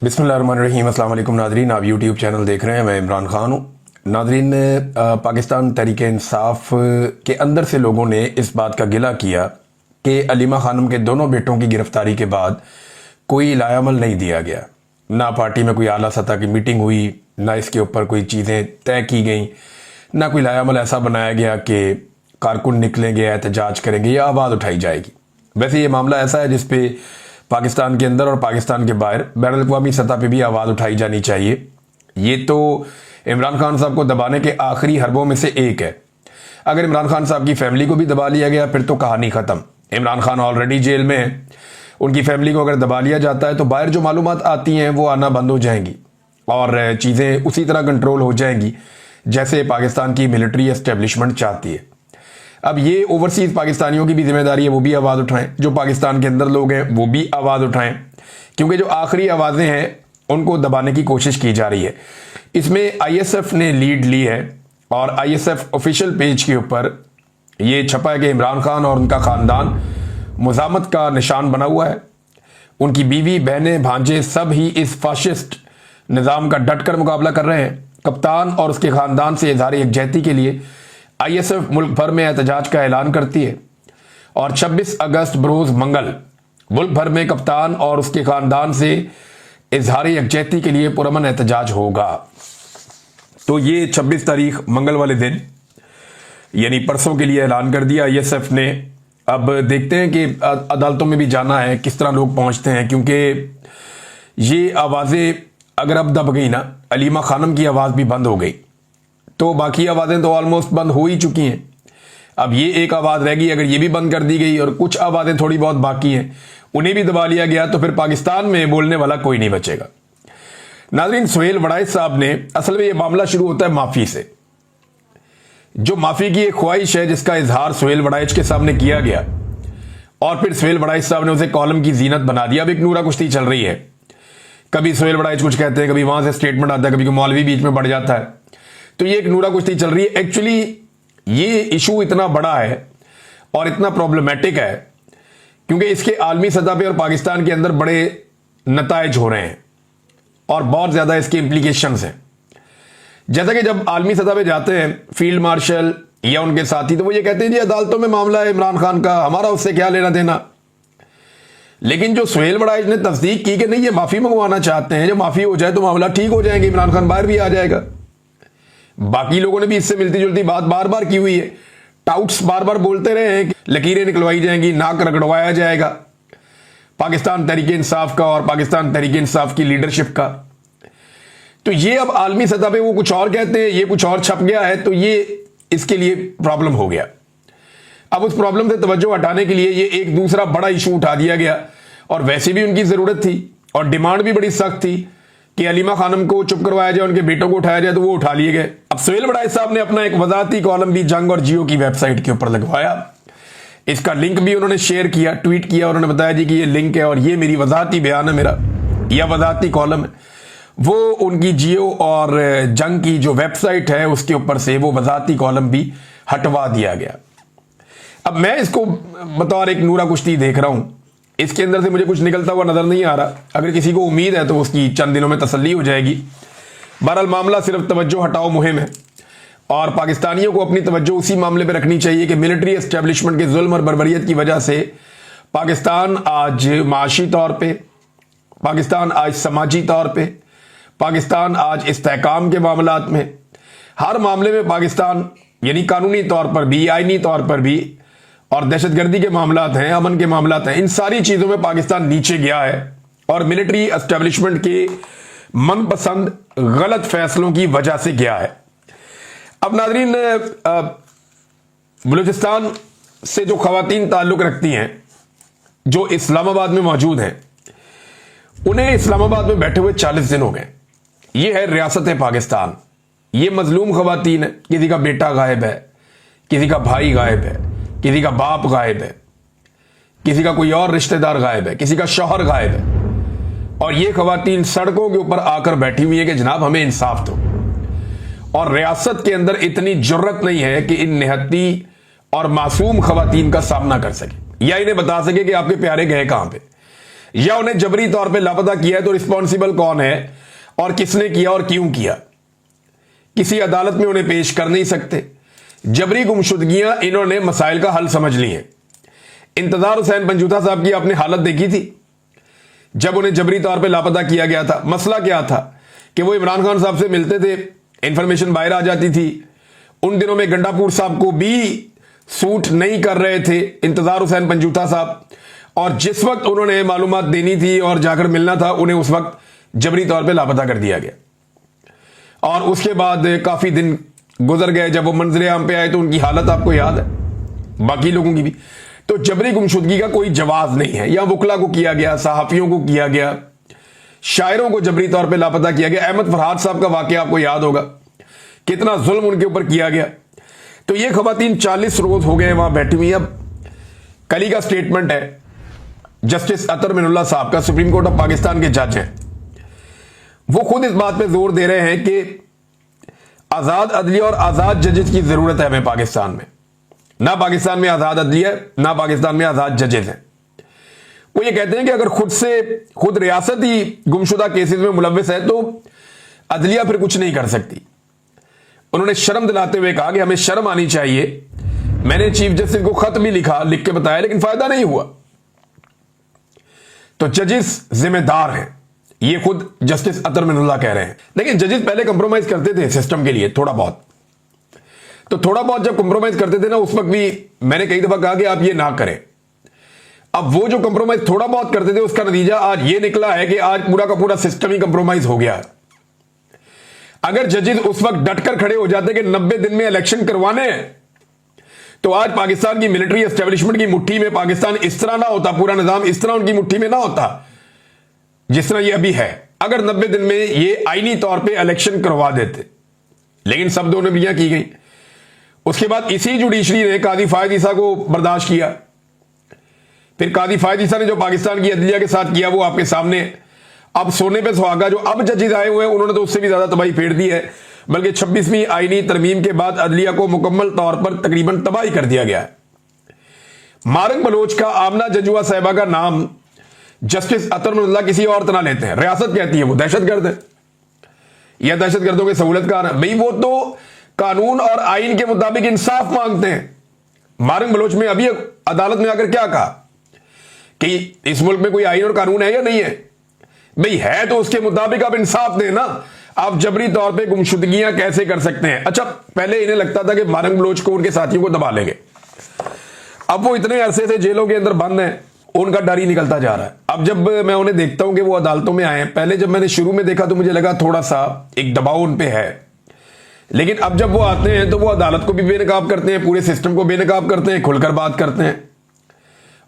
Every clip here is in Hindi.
बिस्मिल्लाहिर्रहमानिर्रहीम। अस्सलाम वालेकुम नादरीन, आप यूट्यूब चैनल देख रहे हैं। मैं इमरान खान हूँ। नादरीन, पाकिस्तान तहरीक इंसाफ के अंदर से लोगों ने इस बात का गिला किया कि अलीमा खानम के दोनों बेटों की गिरफ्तारी के बाद कोई लायामल नहीं दिया गया। ना पार्टी में कोई आला सतह की मीटिंग हुई, ना इसके ऊपर कोई चीज़ें तय की गई, ना कोई लायामल ऐसा बनाया गया कि कारकुन निकलेंगे, एहतजाज करेंगे या आवाज़ उठाई जाएगी। वैसे ये मामला ऐसा है जिसपे पाकिस्तान के अंदर और पाकिस्तान के बाहर बैनुल अक़वामी सतह पे भी आवाज़ उठाई जानी चाहिए। ये तो इमरान खान साहब को दबाने के आखिरी हरबों में से एक है। अगर इमरान खान साहब की फैमिली को भी दबा लिया गया फिर तो कहानी ख़त्म। इमरान खान ऑलरेडी जेल में है, उनकी फैमिली को अगर दबा लिया जाता है तो बाहर जो मालूमात आती हैं वो आना बंद हो जाएंगी और चीज़ें उसी तरह कंट्रोल हो जाएंगी जैसे पाकिस्तान की मिलिट्री एस्टेब्लिशमेंट चाहती है। अब ये ओवरसीज पाकिस्तानियों की भी जिम्मेदारी है, वो भी आवाज़ उठाएं। जो पाकिस्तान के अंदर लोग हैं वो भी आवाज़ उठाएं, क्योंकि जो आखिरी आवाज़ें हैं उनको दबाने की कोशिश की जा रही है। इसमें आईएसएफ ने लीड ली है और आईएसएफ ऑफिशियल पेज के ऊपर ये छपा है कि इमरान खान और उनका ख़ानदान मुज़ामत का निशान बना हुआ है। उनकी बीवी, बहनें, भांजे सब ही इस फाशिस्ट निज़ाम का डट कर मुकाबला कर रहे हैं। कप्तान और उसके ख़ानदान से इज़हार यकजहती के लिए आईएसएफ मुल्क भर में एहतजाज का ऐलान करती है और 26 अगस्त बरोज़ मंगल मुल्क भर में कप्तान और उसके ख़ानदान से इज़हार यकजहती के लिए पुरअमन एहतजाज होगा। तो ये 26 तारीख मंगल वाले दिन यानी परसों के लिए ऐलान कर दिया आईएसएफ ने। अब देखते हैं कि अदालतों में भी जाना है, किस तरह लोग पहुंचते हैं, क्योंकि ये आवाज़ें अगर अब दब गई ना, अलीमा खानम की आवाज़ भी बंद हो गई तो बाकी आवाज़ें तो ऑलमोस्ट बंद हो ही चुकी हैं। अब ये एक आवाज़ रह गई, अगर ये भी बंद कर दी गई और कुछ आवाज़ें थोड़ी बहुत बाकी हैं उन्हें भी दबा लिया गया तो फिर पाकिस्तान में बोलने वाला कोई नहीं बचेगा। नाज़रीन, सुहेल वड़ाइच साहब ने, असल में ये मामला शुरू होता है माफ़ी से। जो माफ़ी की एक ख्वाहिश है जिसका इजहार सुहेल वड़ाइच के सामने किया गया और फिर सुहेल वड़ाइच साहब ने उसे कॉलम की जीनत बना दिया। अब एक नूरा कुश्ती चल रही है, कभी सुहेल वड़ाइच कुछ कहते हैं, कभी वहां से स्टेटमेंट आता है, कभी मौलवी बीच में बढ़ जाता है। तो ये एक नूरा कुश्ती चल रही है। एक्चुअली ये इशू इतना बड़ा है और इतना प्रॉब्लमेटिक है क्योंकि इसके आलमी सतह पे और पाकिस्तान के अंदर बड़े नताइज हो रहे हैं और बहुत ज़्यादा इसके इम्प्लीकेशंस हैं। जैसा कि जब आलमी सतह पे जाते हैं फील्ड मार्शल या उनके साथी तो वो ये कहते हैं जी अदालतों में मामला है इमरान खान का, हमारा उससे क्या लेना देना। लेकिन जो सुहेल वड़ाइच ने तस्दीक की कि नहीं ये माफ़ी मंगवाना चाहते हैं, जब माफ़ी हो जाए तो मामला ठीक हो जाएंगे, इमरान खान बाहर भी आ जाएगा। बाकी लोगों ने भी इससे मिलती जुलती बात बार बार की हुई है। टाउट्स बार बार बोलते रहे हैं कि लकीरें निकलवाई जाएंगी, नाक रगड़वाया जाएगा पाकिस्तान तहरीक इंसाफ का और पाकिस्तान तहरीक इंसाफ की लीडरशिप का। तो ये अब आलमी सतह पे वो कुछ और कहते हैं, ये कुछ और छप गया है, तो ये इसके लिए प्रॉब्लम हो गया। अब उस प्रॉब्लम से तवज्जो हटाने के लिए ये एक दूसरा बड़ा इशू उठा दिया गया और वैसे भी उनकी ज़रूरत थी और डिमांड भी बड़ी सख्त थी कि अलीमा खानम को चुप करवाया जाए, उनके बेटों को उठाया जाए, तो वो उठा लिए गए। अब सुहेल वड़ाइच साहब ने अपना एक वजाती कॉलम भी जंग और जियो की वेबसाइट के ऊपर लगवाया। इसका लिंक भी उन्होंने शेयर किया, ट्वीट किया, उन्होंने बताया जी कि ये लिंक है और ये मेरी वजाती बयान है, मेरा या वजाती कॉलम है। वो उनकी जियो और जंग की जो वेबसाइट है उसके ऊपर से वो वजाती कॉलम भी हटवा दिया गया। अब मैं इसको बतौर एक नूरा कुश्ती देख रहा हूं, इसके अंदर से मुझे कुछ निकलता हुआ नजर नहीं आ रहा। अगर किसी को उम्मीद है तो उसकी चंद दिनों में तसल्ली हो जाएगी। बहरहाल मामला सिर्फ तवज्जो हटाओ मुहिम है और पाकिस्तानियों को अपनी तवज्जो उसी मामले पर रखनी चाहिए कि मिलिट्री एस्टेब्लिशमेंट के जुल्म और बर्बरियत की वजह से पाकिस्तान आज माशी तौर पर, पाकिस्तान आज समाजी तौर पर, पाकिस्तान आज इस्तेहकाम के मामलात में, हर मामले में पाकिस्तान यानी कानूनी तौर पर भी, आईनी तौर पर भी, और दहशतगर्दी के मामलात हैं, अमन के मामलात हैं, इन सारी चीज़ों में पाकिस्तान नीचे गया है और मिलिट्री एस्टेब्लिशमेंट के मनपसंद गलत फैसलों की वजह से गया है। अब नाज़रीन, बलूचिस्तान से जो ख़वातीन ताल्लुक़ रखती हैं जो इस्लामाबाद में मौजूद हैं, उन्हें इस्लामाबाद में बैठे हुए 40 दिन हो गए। ये है रियासत पाकिस्तान। ये मजलूम ख़वातीन है, किसी का बेटा गायब है, किसी का भाई गायब है, किसी का बाप गायब है, किसी का कोई और रिश्तेदार गायब है, किसी का शौहर गायब है और ये ख़वातीन सड़कों के ऊपर आकर बैठी हुई है कि जनाब हमें इंसाफ दो। और रियासत के अंदर इतनी जुर्रत नहीं है कि इन निहत्ती और मासूम ख़वातीन का सामना कर सके या इन्हें बता सके कि आपके प्यारे गए कहां पे। या उन्हें जबरी तौर पे लापता किया है तो रिस्पॉन्सिबल कौन है और किसने किया और क्यों किया? किसी अदालत में उन्हें पेश कर नहीं सकते। जबरी गुमशुदगियां इन्होंने मसाइल का हल समझ ली हैं। इंतजार हुसैन पंजूथा साहब की आपने हालत देखी थी जब उन्हें जबरी तौर पे लापता किया गया था। मसला क्या था कि वो इमरान खान साहब से मिलते थे, इंफॉर्मेशन बाहर आ जाती थी। उन दिनों में गंडापुर साहब को भी सूट नहीं कर रहे थे इंतजार हुसैन पंजूथा साहब, और जिस वक्त उन्होंने मालूमात देनी थी और जाकर मिलना था उन्हें उस वक्त जबरी तौर पे लापता कर दिया गया। और उसके बाद काफी दिन गुजर गए, जब वो मंजरे आम पे आए तो उनकी हालत आपको याद है, बाकी लोगों की भी। तो जबरी गुमशुदगी का कोई जवाब नहीं है। या वकला को किया गया, सहाफियों को किया गया, शायरों को जबरी तौर पे लापता किया गया। अहमद फरहाद साहब का वाकया आपको याद होगा, कितना जुल्म उनके ऊपर किया गया। तो ये खवातीन 40 रोज हो गए वहां बैठी हुई। अब कल ही का स्टेटमेंट है जस्टिस अतर मिनुल्लाह साहब का, सुप्रीम कोर्ट ऑफ पाकिस्तान के जज हैं। वो खुद इस बात पे जोर दे रहे हैं कि आजाद अदलिया और आजाद जजेस की जरूरत है हमें पाकिस्तान में। ना पाकिस्तान में आजाद अदलिया है, ना पाकिस्तान में आजाद जजेस हैं। वो ये कहते हैं कि अगर खुद रियासत ही गुमशुदा केसेस में मुलव्वस है तो अदलिया फिर कुछ नहीं कर सकती। उन्होंने शर्म दिलाते हुए कहा कि हमें शर्म आनी चाहिए। मैंने चीफ जस्टिस को खत भी लिखा, लिख के बताया, लेकिन फायदा नहीं हुआ। तो जजेस जिम्मेदार हैं, ये खुद जस्टिस अतर मिनुल्लाह कह रहे हैं। लेकिन जजेस पहले कंप्रोमाइज करते थे सिस्टम के लिए थोड़ा बहुत। तो थोड़ा बहुत जब कंप्रोमाइज करते थे ना, उस वक्त भी मैंने कई दफा कहा कि आप ये ना करें। अब वो जो कंप्रोमाइज थोड़ा बहुत करते थे उसका नतीजा आज ये निकला है कि आज पूरा का पूरा सिस्टम ही कंप्रोमाइज हो गया है। अगर जजेस उस वक्त डटकर खड़े हो जाते कि 90 दिन में इलेक्शन करवाने हैं, तो आज पाकिस्तान की मिलिट्री एस्टेब्लिशमेंट की मुट्ठी में पाकिस्तान इस तरह ना होता, पूरा निजाम इस तरह उनकी मुट्ठी में ना होता जिस तरह ये अभी है। अगर 90 दिन में ये आईनी तौर पे इलेक्शन करवा देते, लेकिन सब दोनों बियां की गई। उसके बाद इसी जुडिशरी ने कादी फायद ईसा को बर्दाश्त किया। फिर कादी फायद ईसा ने जो पाकिस्तान की अदलिया के साथ किया वो आपके सामने। अब सोने पे सुहागा जो अब जजेस आए हुए हैं उन्होंने तो उससे भी ज्यादा तबाही फेर दी है। बल्कि 26वीं आईनी तरमीम के बाद अदलिया को मुकम्मल तौर पर तकरीबन तबाही कर दिया गया है। मारक बलोच का आमना जजुआ साहिबा का नाम जस्टिस अतर मिनुल्लाह किसी और तरह लेते हैं। रियासत कहती है वो दहशतगर्द है या दहशतगर्दों के सहूलतकार है। भाई वो तो कानून और आइन के मुताबिक इंसाफ मांगते हैं। मारक बलोच में अभी अदालत में आकर क्या कहा कि इस मुल्क में कोई आइन और कानून है या नहीं है? भाई है तो उसके मुताबिक आप इंसाफ दें ना। आप जबरी तौर पे गुमशुदगियां कैसे कर सकते हैं? अच्छा, पहले इन्हें लगता था कि मारक बलोच को उनके साथियों को दबा लेंगे। अब वो इतने अरसे से जेलों के अंदर बंद हैं, उनका डर ही निकलता जा रहा है। अब जब मैं उन्हें देखता हूं कि वो अदालतों में आए, पहले जब मैंने शुरू में देखा तो मुझे लगा थोड़ा सा एक दबाव उन पे है, लेकिन अब जब वो आते हैं तो वो अदालत को भी बेनकाब करते हैं, पूरे सिस्टम को बेनकाब करते हैं, खुलकर बात करते हैं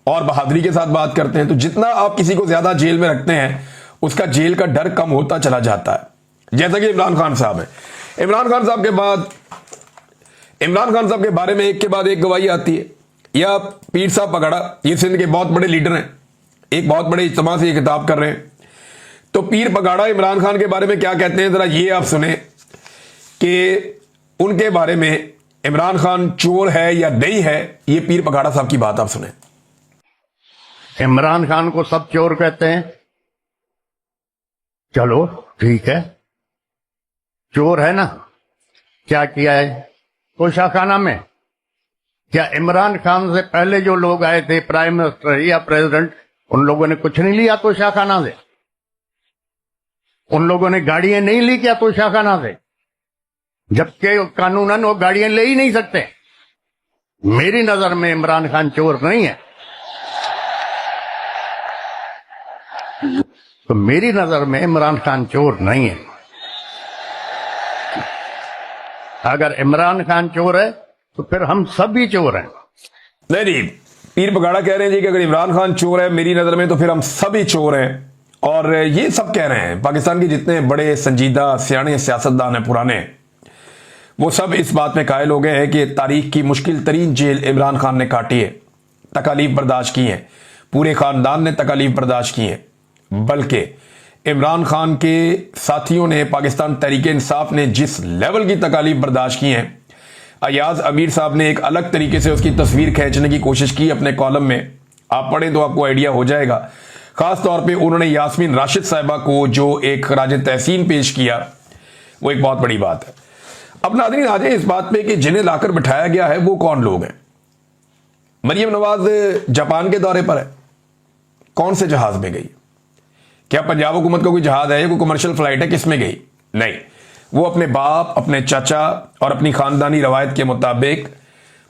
और बहादुरी के साथ बात करते हैं। तो जितना आप किसी को ज्यादा जेल में रखते हैं उसका जेल का डर कम होता चला जाता है। जैसा कि इमरान खान साहब है। इमरान खान साहब के बाद इमरान खान साहब के बारे में एक के बाद एक गवाही आती है। या पीर साहब पगड़ा, ये सिंध के बहुत बड़े लीडर हैं, एक बहुत बड़े इज्तिमा से ये किताब कर रहे हैं। तो पीर पगाड़ा इमरान खान के बारे में क्या कहते हैं, जरा ये आप सुने कि उनके बारे में इमरान खान चोर है या नहीं है। ये पीर पगाड़ा साहब की बात आप सुने। इमरान खान को सब चोर कहते हैं, चलो ठीक है, चोर है ना। क्या किया है तोशाखाना में? क्या इमरान खान से पहले जो लोग आए थे, प्राइम मिनिस्टर या प्रेसिडेंट, उन लोगों ने कुछ नहीं लिया तोशाखाना से? उन लोगों ने गाड़ियां नहीं ली क्या तोशाखाना से? जबकि कानूनन वो गाड़ियां ले ही नहीं सकते। मेरी नजर में इमरान खान चोर नहीं है। तो मेरी नजर में इमरान खान चोर नहीं है। अगर इमरान खान चोर है तो फिर हम सभी चोर हैं। नहीं, पीर पगाड़ा कह रहे हैं जी कि अगर इमरान खान चोर है मेरी नजर में तो फिर हम सभी चोर हैं। और ये सब कह रहे हैं पाकिस्तान के जितने बड़े संजीदा सियाने सियासतदान हैं पुराने, वो सब इस बात में कायल हो गए हैं कि तारीख की मुश्किल तरीन जेल इमरान खान ने काटी है, तकालीफ बर्दाश्त की है, पूरे खानदान ने तकालीफ बर्दाश्त की है। बल्कि इमरान खान के साथियों ने, पाकिस्तान तहरीक इंसाफ ने जिस लेवल की तकालीफ बर्दाश्त की हैं, अयाज अमीर साहब ने एक अलग तरीके से उसकी तस्वीर खींचने की कोशिश की अपने कॉलम में। आप पढ़ें तो आपको आइडिया हो जाएगा। खास तौर पे उन्होंने यास्मीन राशिद साहिबा को जो एक खराज तहसीन पेश किया, वो एक बहुत बड़ी बात है। अब नाज़रीन आ जाए इस बात पे कि जिन्हें लाकर बिठाया गया है वो कौन लोग हैं। मरियम नवाज जापान के दौरे पर है, कौन से जहाज में गई? क्या पंजाब हुकूमत का कोई जहाज है, कोई कमर्शियल फ्लाइट है, किस में गई? नहीं, वो अपने बाप, अपने चाचा और अपनी खानदानी रवायत के मुताबिक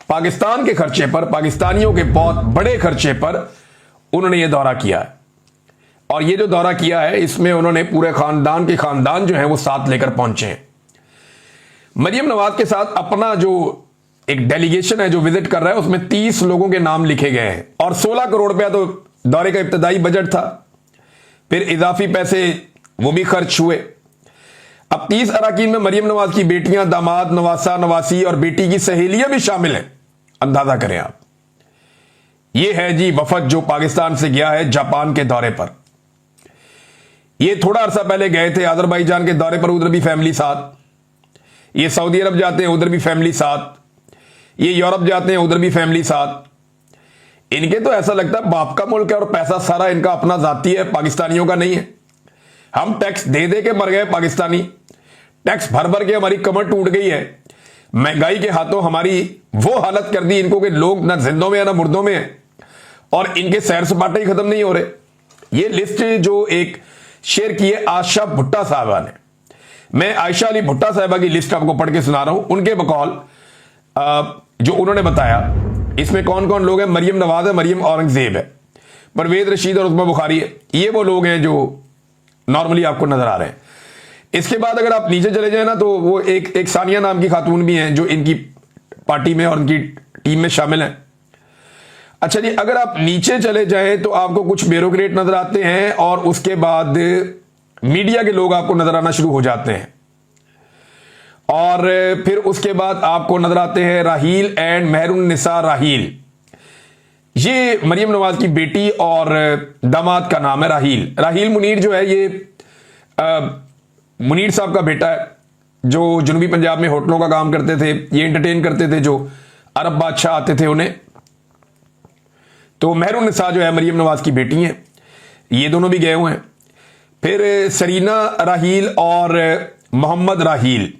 पाकिस्तान के खर्चे पर, पाकिस्तानियों के बहुत बड़े खर्चे पर उन्होंने ये दौरा किया है। और ये जो दौरा किया है इसमें उन्होंने पूरे खानदान के खानदान जो है वो साथ लेकर पहुंचे हैं। मरियम नवाज के साथ अपना जो एक डेलीगेशन है जो विजिट कर रहा है उसमें 30 लोगों के नाम लिखे गए हैं और 16 करोड़ रुपया तो दौरे का इब्तदाई बजट था, फिर इजाफी पैसे वो भी खर्च हुए। अब 30 अरकान में मरियम नवाज की बेटियां, दामाद, नवासा, नवासी और बेटी की सहेलियां भी शामिल हैं। अंदाजा करें आप, ये है जी वफद जो पाकिस्तान से गया है जापान के दौरे पर। ये थोड़ा अरसा पहले गए थे अजरबैजान के दौरे पर, उधर भी फैमिली साथ। ये सऊदी अरब जाते हैं, उधर भी फैमिली साथ। ये यूरोप जाते हैं, उधर भी फैमिली साथ। इनके तो ऐसा लगता है बाप का मुल्क है और पैसा सारा इनका अपना जाती है, पाकिस्तानियों का नहीं है। हम टैक्स दे दे के मर गए पाकिस्तानी, टैक्स भर भर के हमारी कमर टूट गई है। महंगाई के हाथों हमारी वो हालत कर दी इनको कि लोग ना जिंदों में है ना मुर्दों में है, और इनके सैर सपाटे ही खत्म नहीं हो रहे। ये लिस्ट जो एक शेयर की है आशा भुट्टा साहबा ने, मैं आयशा अली भुट्टा साहबा की लिस्ट आपको पढ़ के सुना रहा हूं। उनके बकौल जो उन्होंने बताया इसमें कौन कौन लोग हैं। मरियम नवाज है, मरियम औरंगजेब है, परवेज रशीद और उस्मा बुखारी है। ये वो लोग हैं जो नॉर्मली आपको नजर आ रहे हैं। इसके बाद अगर आप नीचे चले जाए ना तो वो एक सानिया नाम की खातून भी हैं जो इनकी पार्टी में और उनकी टीम में शामिल हैं। अच्छा जी, अगर आप नीचे चले जाएं तो आपको कुछ ब्यूरोक्रेट नजर आते हैं और उसके बाद मीडिया के लोग आपको नजर आना शुरू हो जाते हैं, और फिर उसके बाद आपको नजर आते हैं राहील एंड मेहरुन्निसा राहील। ये मरियम नवाज की बेटी और दामाद का नाम है राहील। राहील मुनीर जो है ये मुनीर साहब का बेटा है जो जनूबी पंजाब में होटलों का काम करते थे। ये एंटरटेन करते थे जो अरब बादशाह आते थे उन्हें। तो मेहरुन्निसा जो है मरियम नवाज की बेटी है, ये दोनों भी गए हुए हैं। फिर सरीना राहील और मोहम्मद राहील,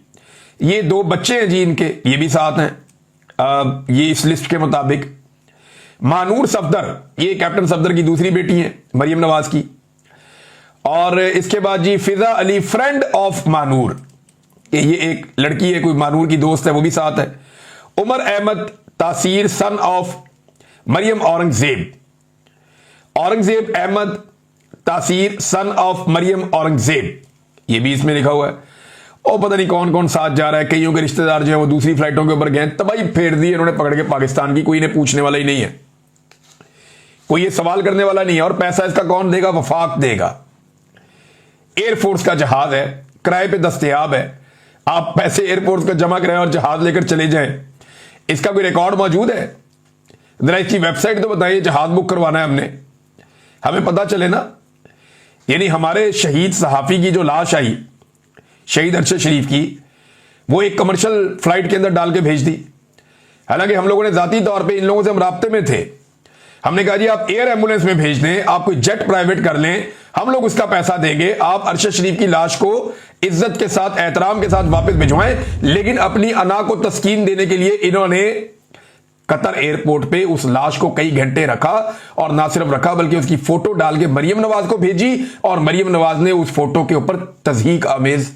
ये 2 बच्चे हैं जी इनके, ये भी साथ हैं ये इस लिस्ट के मुताबिक। मानूर सफदर, ये कैप्टन सफदर की दूसरी बेटी है मरियम नवाज की। और इसके बाद जी फिजा अली फ्रेंड ऑफ मानूर, ये एक लड़की है, कोई मानूर की दोस्त है, वो भी साथ है। उमर अहमद तासीर सन ऑफ मरियम औरंगजेब, औरंगजेब अहमद तासीर सन ऑफ मरियम औरंगजेब, ये भी इसमें लिखा हुआ है। और पता नहीं कौन कौन साथ जा रहा है। कईयों के रिश्तेदार जो है वो दूसरी फ्लाइटों के ऊपर गए, तबाही फेर दी इन्होंने पकड़ के पाकिस्तान की। कोई इन्हें पूछने वाला ही नहीं है, कोई ये सवाल करने वाला नहीं है। और पैसा इसका कौन देगा? वफाक देगा। एयरफोर्स का जहाज है, किराए पे दस्तयाब है। आप पैसे एयरफोर्स का जमा कराएं और जहाज लेकर चले जाएं, इसका कोई रिकॉर्ड मौजूद है? जरा इसकी वेबसाइट तो बताइए, जहाज बुक करवाना है हमने, हमें पता चले ना। यानी हमारे शहीद सहाफी की जो लाश आई, शहीद अरशद शरीफ की, वो एक कमर्शियल फ्लाइट के अंदर डाल के भेज दी। हालांकि हम लोगों ने जाती तौर पे इन लोगों से हम राब्ते में थे। हमने कहा जी आप एयर एम्बुलेंस में भेज दें, आप कोई जेट प्राइवेट कर लें, हम लोग उसका पैसा देंगे, आप अरशद शरीफ की लाश को इज्जत के साथ, एहतराम के साथ वापस भिजवाएं। लेकिन अपनी अना को तस्कीन देने के लिए इन्होंने कतर एयरपोर्ट पे उस लाश को कई घंटे रखा, और ना सिर्फ रखा बल्कि उसकी फोटो डाल के मरियम नवाज को भेजी, और मरियम नवाज ने उस फोटो के ऊपर तज़हीक आमेज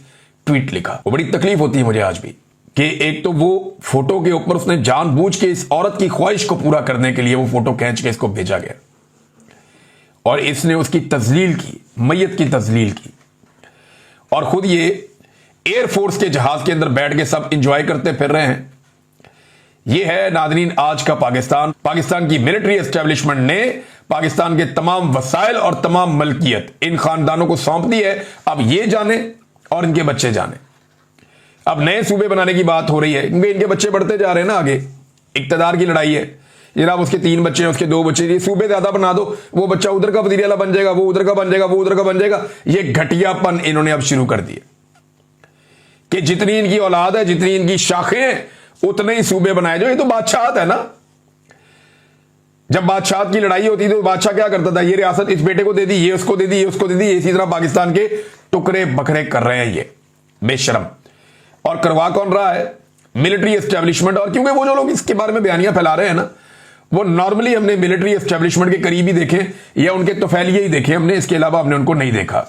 ट्वीट लिखा। वो बड़ी तकलीफ होती है मुझे आज भी कि एक तो वो फोटो के ऊपर उसने जानबूझ के इस औरत की ख्वाहिश को पूरा करने के लिए वो फोटो खींच के इसको भेजा गया, और इसने उसकी तजलील की, मैयत की तजलील की। और खुद ये एयरफोर्स के जहाज के अंदर बैठ के सब इंजॉय करते फिर रहे हैं। ये है नाज़रीन आज का पाकिस्तान। पाकिस्तान की मिलिट्री एस्टेब्लिशमेंट ने पाकिस्तान के तमाम वसाइल और तमाम मलकियत इन खानदानों को सौंप दी है। अब ये जाने और इनके बच्चे जाने। अब नए सूबे बनाने की बात हो रही है क्योंकि इनके बच्चे बढ़ते जा रहे हैं ना, आगे इक्तदार की लड़ाई है। जनाब उसके 3 बच्चे हैं, उसके 2 बच्चे, ये सूबे ज्यादा बना दो, वो बच्चा उधर का वज़ीर आला बन जाएगा, वो उधर का बन जाएगा, वो उधर का बन जाएगा। ये घटियापन इन्होंने अब शुरू कर दिया कि जितनी इनकी औलाद है, जितनी इनकी शाखें, उतने ही सूबे बनाए जाओ। ये तो बादशाहत है ना। जब बादशाह की लड़ाई होती थी तो बादशाह क्या करता था, ये रियासत इस बेटे को दे दी, ये उसको दे दी, ये उसको दे दी, इसी तरह पाकिस्तान के टुकड़े बकरे कर रहे हैं ये बेशरम। और करवा कौन रहा है? Military establishment. और क्योंकि वो जो लोग इसके बारे में बयानियां फैला रहे हैं ना, वो नॉर्मली हमने मिलिट्री एस्टेब्लिशमेंट के करीब ही देखे या उनके तोफैलिये ही देखे हमने, इसके अलावा हमने उनको नहीं देखा।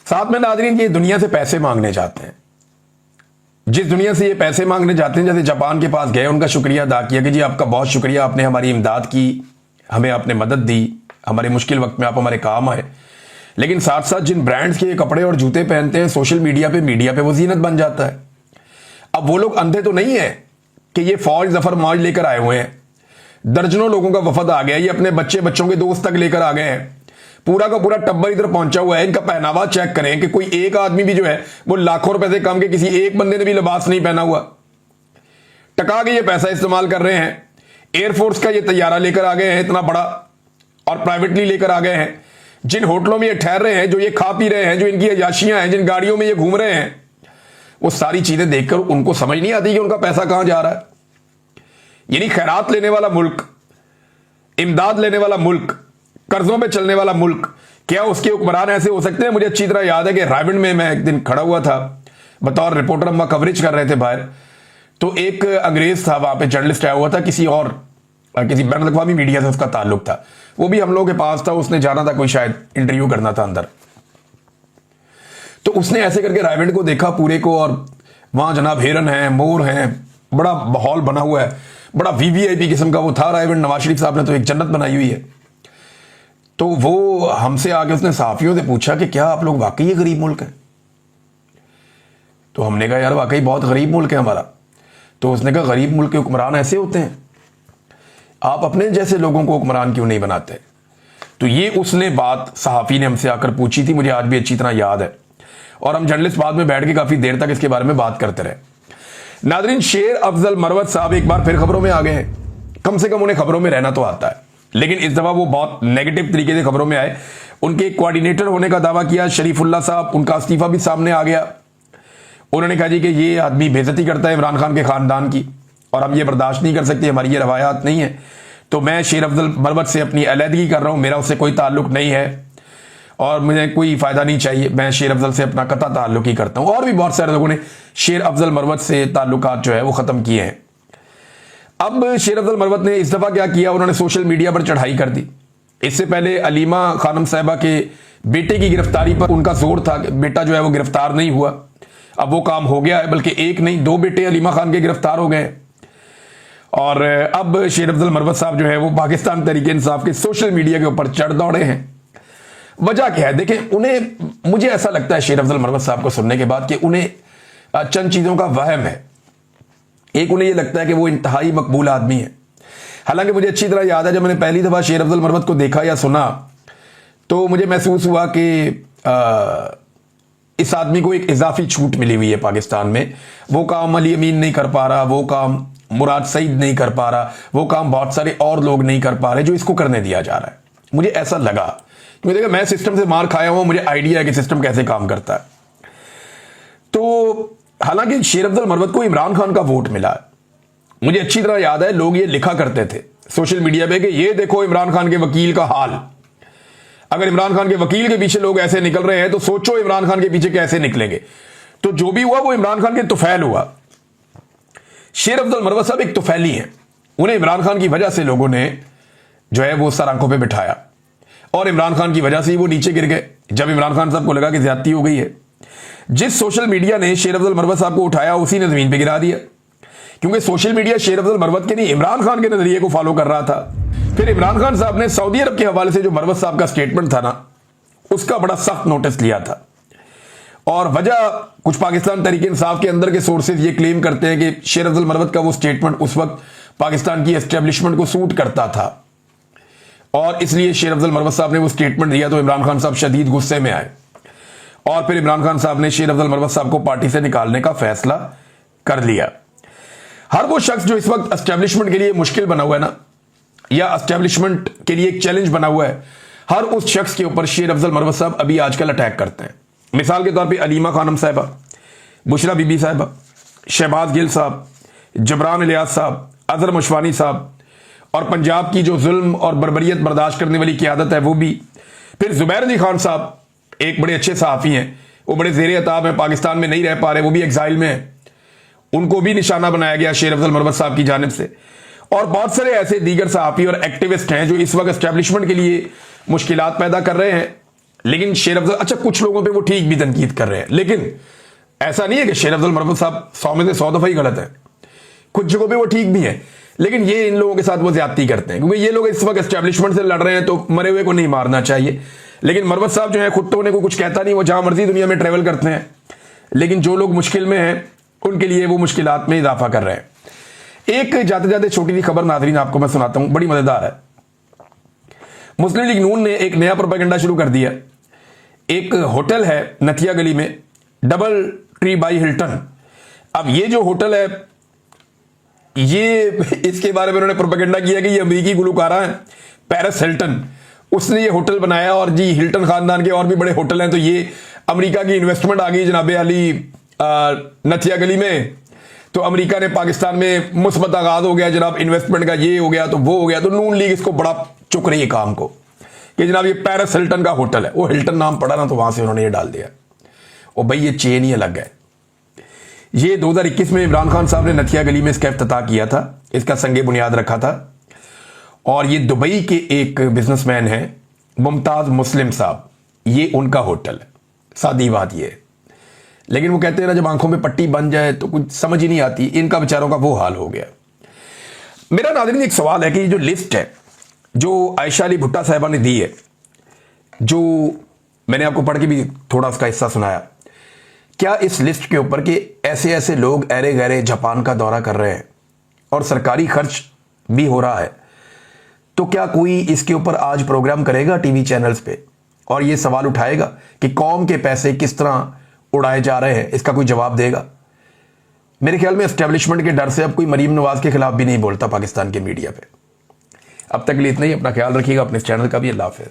साथ में नाज़रीन, ये दुनिया से पैसे मांगने जाते हैं। जिस दुनिया से ये पैसे मांगने जाते हैं, जैसे जापान के पास गए, उनका शुक्रिया अदा किया कि जी आपका बहुत शुक्रिया, आपने हमारी इमदाद की, हमें आपने मदद दी, हमारे मुश्किल वक्त में आप हमारे काम आए। लेकिन साथ साथ जिन ब्रांड्स के कपड़े और जूते पहनते हैं, सोशल मीडिया पे वो जीनत बन जाता है। अब वो लोग अंधे तो नहीं है कि ये फौज जफर मौज लेकर आए हुए हैं, दर्जनों लोगों का वफद आ गया, ये अपने बच्चों के दोस्त तक लेकर आ गए हैं, पूरा का पूरा टब्बर इधर पहुंचा हुआ है। इनका पहनावा चेक करें कि कोई एक आदमी भी जो है वो लाखों रुपए से कम के किसी एक बंदे ने भी लिबास नहीं पहना हुआ। टका के ये पैसा इस्तेमाल कर रहे हैं। एयरफोर्स का ये तैयारा लेकर आ गए हैं इतना बड़ा, और प्राइवेटली लेकर आ गए हैं। जिन होटलों में ये ठहर रहे हैं, जो ये खा पी रहे हैं, जो इनकी अयाशियां हैं, जिन गाड़ियों में ये घूम रहे हैं, वो सारी चीजें देखकर उनको समझ नहीं आती कि उनका पैसा कहां जा रहा है। यानी खैरात लेने वाला मुल्क, इमदाद लेने वाला मुल्क, कर्जों पे चलने वाला मुल्क, क्या उसके हुक्मरान ऐसे हो सकते हैं? मुझे अच्छी तरह याद है कि रायविंड में मैं एक दिन खड़ा हुआ था बतौर रिपोर्टर, हम कवरेज कर रहे थे बाहर, तो एक अंग्रेज था वहां पे, जर्नलिस्ट आया हुआ था, किसी बैन अवी मीडिया से उसका ताल्लुक था, वो भी हम लोगों के पास था, उसने जाना था कोई शायद इंटरव्यू करना था अंदर। तो उसने ऐसे करके रायविंड को देखा पूरे को, और वहां जनाब हिरन है, मोर है, बड़ा माहौल बना हुआ है, बड़ा वीवीआईपी किस्म का वो था रायविंड। नवाज शरीफ साहब ने तो एक जन्नत बनाई हुई है। तो वो हमसे आके उसने सहाफियों से पूछा कि क्या आप लोग वाकई ये गरीब मुल्क है? तो हमने कहा यार वाकई बहुत गरीब मुल्क है हमारा। तो उसने कहा गरीब मुल्क के हुक्मरान ऐसे होते हैं, आप अपने जैसे लोगों को हुक्मरान क्यों नहीं बनाते? तो ये उसने बात सहाफी ने हमसे आकर पूछी थी, मुझे आज भी अच्छी तरह याद है, और हम जर्नलिस्ट बाद में बैठ के काफी देर तक इसके बारे में बात करते रहे। नादरीन, शेर अफजल मरवत साहब एक बार फिर खबरों में आ गए हैं। कम से कम उन्हें खबरों में रहना तो आता है, लेकिन इस दफा वो बहुत नेगेटिव तरीके से खबरों में आए। उनके कोऑर्डिनेटर होने का दावा किया शरीफुल्लाह साहब, उनका इस्तीफा भी सामने आ गया। उन्होंने कहा जी कि ये आदमी बेइज्जती करता है इमरान खान के खानदान की, और हम ये बर्दाश्त नहीं कर सकते, हमारी ये रवायात नहीं है। तो मैं शेर अफजल मरवत से अपनी अलहदगी कर रहा हूं, मेरा उससे कोई ताल्लुक नहीं है और मुझे कोई फायदा नहीं चाहिए, मैं शेर अफजल से अपना कता ताल्लुक ही करता हूं। और भी बहुत सारे लोगों ने शेर अफजल मरवत से ताल्लुकात जो है वो खत्म किए हैं। अब शेर अफजल मरवत ने इस दफा क्या किया, उन्होंने सोशल मीडिया पर चढ़ाई कर दी। इससे पहले अलीमा खानम साहिबा के बेटे की गिरफ्तारी पर उनका जोर था, बेटा जो है वो गिरफ्तार नहीं हुआ। अब वो काम हो गया है, बल्कि एक नहीं दो बेटे अलीमा खान के गिरफ्तार हो गए। और अब शेर अफजल मरवत साहब जो है वो पाकिस्तान तहरीक इंसाफ के सोशल मीडिया के ऊपर चढ़ दौड़े हैं। वजह क्या है? देखें, उन्हें, मुझे ऐसा लगता है शेर अफजल मरवत साहब को सुनने के बाद कि उन्हें चंद चीजों का वहम है। एक, उन्हें यह लगता है कि वो इंतहाई मकबूल आदमी है। हालांकि मुझे अच्छी तरह याद है जब मैंने पहली दफा शेर अफजल मरवत को देखा या सुना तो मुझे महसूस हुआ कि इस आदमी को एक इजाफी छूट मिली हुई है पाकिस्तान में। वो काम अली अमीन नहीं कर पा रहा, वो काम मुराद सईद नहीं कर पा रहा, वो काम बहुत सारे और लोग नहीं कर पा रहे जो इसको करने दिया जा रहा है। मुझे ऐसा लगा, क्योंकि देखा मैं सिस्टम से मार खाया हुआ, मुझे आइडिया है कि सिस्टम कैसे काम करता है। तो हालांकि शेर अफजल मरवत को इमरान खान का वोट मिला है। मुझे अच्छी तरह याद है लोग ये लिखा करते थे सोशल मीडिया पे कि ये देखो इमरान खान के वकील का हाल। अगर इमरान खान के वकील के पीछे लोग ऐसे निकल रहे हैं तो सोचो इमरान खान के पीछे कैसे निकलेंगे। तो जो भी हुआ वो इमरान खान के तुफैल हुआ। शेर अफजल मरवत साहब एक तुफैली हैं, उन्हें इमरान खान की वजह से लोगों ने जो है वो सर आंखों पे बिठाया और इमरान खान की वजह से ही वो नीचे गिर गए जब इमरान खान साहब को लगा कि ज्यादती हो गई है। जिस सोशल मीडिया ने शेर अफजल मरवत साहब को उठाया उसी ने जमीन पे गिरा दिया, क्योंकि सोशल मीडिया शेर अफजल मरवत के नहीं इमरान खान के नजरिए को फॉलो कर रहा था। फिर इमरान खान साहब ने सऊदी अरब के हवाले से जो मरवत साहब का स्टेटमेंट था ना, उसका बड़ा सख्त नोटिस लिया था। और वजह कुछ पाकिस्तान तहरीक इंसाफ के अंदर के सोर्सेज ये क्लेम करते हैं कि शेर अफजल मरवत का वो स्टेटमेंट उस वक्त पाकिस्तान की एस्टेब्लिशमेंट को सूट करता था और इसलिए शेर अफजल मरवत साहब ने वो स्टेटमेंट दिया तो इमरान खान साहब शदीद गुस्से में आए और फिर इमरान खान साहब ने शेर अफजल मरवत साहब को पार्टी से निकालने का फैसला कर लिया। हर वो शख्स जो इस वक्त एस्टेब्लिशमेंट के लिए मुश्किल बना हुआ है ना, या एस्टेब्लिशमेंट के लिए एक चैलेंज बना हुआ है, हर उस शख्स के ऊपर शेर अफजल मरवत साहब अभी आजकल अटैक करते हैं। मिसाल के तौर पे अलीमा खानम साहिबा, बुशरा बीबी साहिबा, शहबाज गिल साहब, जबरान इलियास साहब, अजहर मुशवानी साहब और पंजाब की जो जुल्म और बर्बरियत बर्दाश्त करने वाली क़यादत है वो भी। फिर जुबैर अली खान साहब एक बड़े अच्छे सहाफ़ी हैं, वो बड़े ज़ेरे अताब हैं, पाकिस्तान में नहीं रह पा रहे, वो भी एग्जाइल में हैं, उनको भी निशाना बनाया गया शेर अफजल मरवत साहब की जानिब से। और बहुत सारे ऐसे दीगर सहाफ़ी और एक्टिविस्ट हैं जो इस वक्त एस्टेब्लिशमेंट के लिए मुश्किलात पैदा कर रहे हैं। लेकिन शेर अफजल, अच्छा कुछ लोगों पे वो ठीक भी तनकीद कर रहे हैं, लेकिन ऐसा नहीं है कि शेर अफजल मरवत साहब 100 में से 100 दफ़ा ही गलत है। कुछ जगहों पे वो ठीक भी है, लेकिन ये इन लोगों के साथ वो ज्यादती करते हैं, क्योंकि ये लोग इस वक्त एस्टेब्लिशमेंट से लड़ रहे हैं, तो मरे हुए को नहीं मारना चाहिए। लेकिन मरवत साहब जो है खुद तो उन्हें को कुछ कहता नहीं, वो जहां मर्जी दुनिया में ट्रेवल करते हैं, लेकिन जो लोग मुश्किल में हैं उनके लिए वो मुश्किलात में इजाफा कर रहे हैं। एक जाते जाते छोटी सी खबर नाज़रीन आपको मैं सुनाता हूं, बड़ी मजेदार है। मुस्लिम लीग नून ने एक नया प्रोपेगेंडा शुरू कर दिया। एक होटल है नथिया गली में, डबल ट्री बाई हिल्टन। अब ये जो होटल है, ये इसके बारे में उन्होंने प्रोपेगेंडा किया कि ये अमेरिकी गुलकारा है पेरिस हिल्टन, उसने ये होटल बनाया। और जी हिल्टन खानदान के और भी बड़े होटल हैं, तो ये अमेरिका की इन्वेस्टमेंट आ गई जनाबे अली नथिया गली में, तो अमेरिका ने पाकिस्तान में मुस्बत आगाज हो गया जनाब इन्वेस्टमेंट का, ये हो गया तो वो हो गया। तो नून लीग इसको बड़ा चुक रही है काम को कि जनाब ये पेरिस हिल्टन का होटल है। वो हिल्टन नाम पड़ा ना, तो वहां से उन्होंने ये डाल दिया। और भाई ये चेन ही अलग है। ये 2021 में इमरान खान साहब ने नथिया गली में इसका इफ्तिताह किया था, इसका संगे बुनियाद रखा था। और ये दुबई के एक बिजनेसमैन हैं मुमताज मुस्लिम साहब, ये उनका होटल है। सादी बात ये है। लेकिन वो कहते हैं ना, जब आंखों में पट्टी बन जाए तो कुछ समझ ही नहीं आती। इनका बेचारों का वो हाल हो गया। मेरा नाज़रीन एक सवाल है कि ये जो लिस्ट है जो आयशा अली भुट्टा साहिबा ने दी है, जो मैंने आपको पढ़ के भी थोड़ा उसका हिस्सा सुनाया, क्या इस लिस्ट के ऊपर कि ऐसे ऐसे लोग ऐरे गैरे जापान का दौरा कर रहे हैं और सरकारी खर्च भी हो रहा है, तो क्या कोई इसके ऊपर आज प्रोग्राम करेगा टीवी चैनल्स पे और ये सवाल उठाएगा कि कौम के पैसे किस तरह उड़ाए जा रहे हैं? इसका कोई जवाब देगा? मेरे ख्याल में एस्टेब्लिशमेंट के डर से अब कोई मरीम नवाज के खिलाफ भी नहीं बोलता पाकिस्तान के मीडिया पे। अब तक के लिए इतना ही। अपना ख्याल रखिएगा, अपने इस चैनल का भी। अल्लाह हाफिज़।